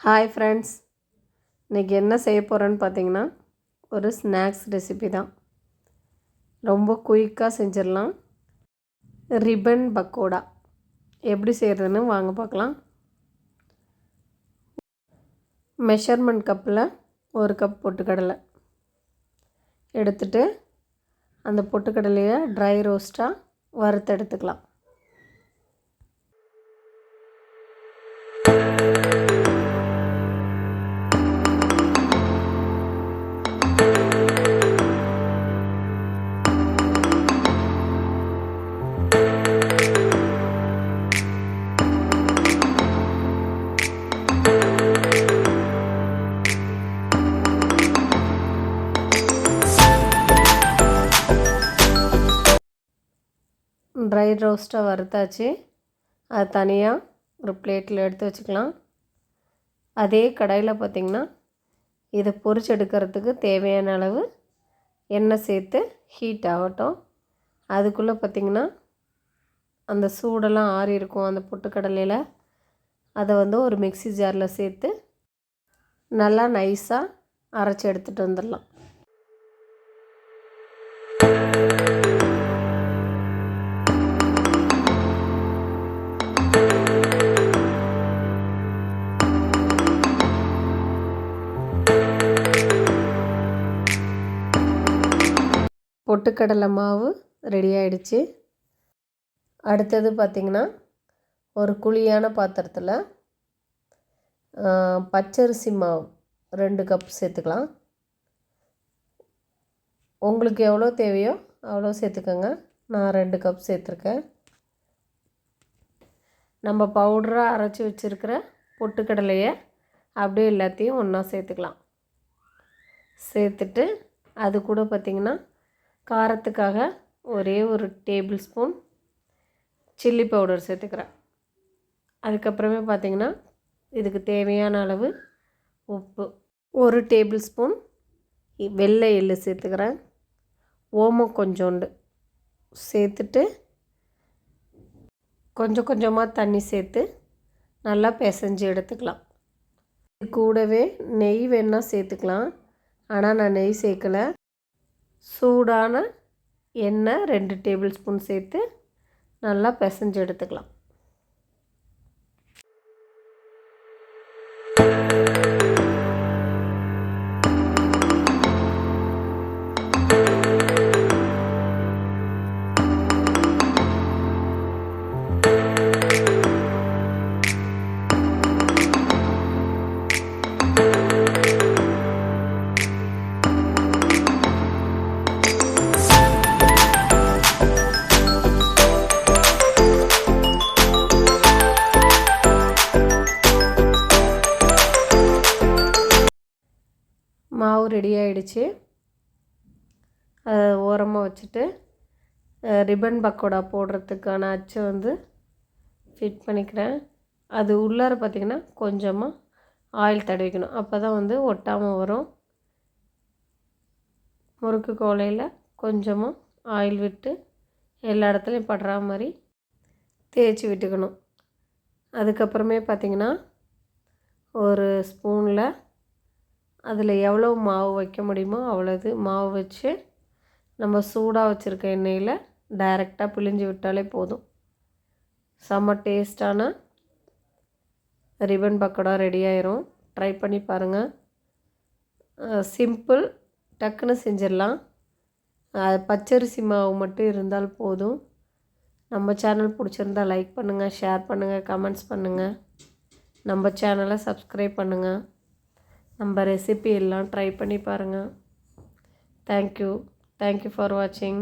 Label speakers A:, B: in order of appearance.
A: Hi friends, இன்றைக்கி என்ன செய்ய போகிறேன்னு பார்த்தீங்கன்னா ஒரு ஸ்நாக்ஸ் ரெசிபி தான். ரொம்ப குயிக்காக செஞ்சிடலாம். ரிப்பன் பக்கோடா எப்படி செய்கிறதுன்னு வாங்க பார்க்கலாம். மெஷர்மெண்ட் கப்பில் 1 கப் பொட்டுக்கடலை எடுத்துகிட்டு அந்த பொட்டுக்கடலையை ட்ரை ரோஸ்ட்டாக வறுத்து எடுத்துக்கலாம். ட்ரை ரோஸ்ட்டாக வறுத்தாச்சு. அது தனியாக ஒரு பிளேட்டில் எடுத்து வச்சுக்கலாம். அதே கடாயில் பார்த்திங்கன்னா இதை பொரிச்சு எடுக்கிறதுக்கு தேவையான அளவு எண்ணெய் சேர்த்து ஹீட் ஆகட்டும். அதுக்குள்ளே பார்த்திங்கன்னா அந்த சூடெல்லாம் ஆறி இருக்கும் அந்த பொட்டுக்கடலையில். அதை ஒரு மிக்ஸி ஜாரில் சேர்த்து நல்லா நைஸாக அரைச்சி எடுத்துகிட்டு வந்துடலாம். பொட்டுக்கடலை மாவு ரெடி ஆகிடுச்சு. அடுத்தது பார்த்திங்கன்னா ஒரு குழியான பாத்திரத்தில் பச்சரிசி மாவு 2 கப் சேர்த்துக்கலாம். உங்களுக்கு எவ்வளோ தேவையோ அவ்வளோ சேர்த்துக்கோங்க. நான் 2 கப் சேர்த்துருக்கேன். நம்ம பவுடராக அரைச்சி வச்சுருக்கிற பொட்டுக்கடலையை அப்படியே எல்லாத்தையும் ஒன்றா சேர்த்துக்கலாம். சேர்த்துட்டு அது கூட பார்த்திங்கன்னா காரத்துக்காக ஒரே ஒரு டேபிள் ஸ்பூன் சில்லி பவுடர் சேர்த்துக்கிறேன். அதுக்கப்புறமே பார்த்திங்கன்னா இதுக்கு தேவையான அளவு உப்பு, 1 டேபிள் ஸ்பூன் வெள்ளை எள்ளு சேர்த்துக்கிறேன். ஓமம் கொஞ்சோண்டு சேர்த்துட்டு கொஞ்சம் கொஞ்சமாக தண்ணி சேர்த்து நல்லா பிசைஞ்சு எடுத்துக்கலாம். இது கூடவே நெய் வேணால் சேர்த்துக்கலாம். ஆனால் நான் நெய் சேர்க்கலை. சூடான எண்ணெய் 2 டேபிள் ஸ்பூன் சேர்த்து நல்லா பிசைஞ்சு எடுத்துக்கலாம். மாவு ரெடி ஆகிடுச்சு. அதை ஓரமாக வச்சுட்டு ரிப்பன் பக்கோடா போடுறதுக்கான அச்சை ஃபிட் பண்ணிக்கிறேன். அது உள்ளார பார்த்திங்கன்னா கொஞ்சமாக ஆயில் தடவிக்கணும். அப்போ தான் ஒட்டாமல் வரும். முறுக்கு கோலையில் கொஞ்சமாக ஆயில் விட்டு எல்லா இடத்துலையும் படுற மாதிரி தேய்ச்சி விட்டுக்கணும். அதுக்கப்புறமே பார்த்திங்கன்னா ஒரு ஸ்பூனில் அதில் எவ்வளோ மாவு வைக்க முடியுமோ அவ்வளோது மாவு வச்சு நம்ம சூடாக வச்சுருக்க எண்ணெயில் டைரெக்டாக பிழிஞ்சு விட்டாலே போதும். செம்ம டேஸ்டான ரிப்பன் பக்கோடா ரெடி ஆயிரும். ட்ரை பண்ணி பாருங்கள். சிம்பிள், டக்குன்னு செஞ்சிடலாம். பச்சரிசி மாவு மட்டும் இருந்தால் போதும். நம்ம சேனல் பிடிச்சிருந்தா லைக் பண்ணுங்கள், ஷேர் பண்ணுங்கள், கமெண்ட்ஸ் பண்ணுங்கள். நம்ம சேனலை சப்ஸ்கிரைப் பண்ணுங்கள். நம்ம ரெசிபி எல்லாம் ட்ரை பண்ணி பாருங்கள். தேங்க்யூ ஃபார் வாட்சிங்.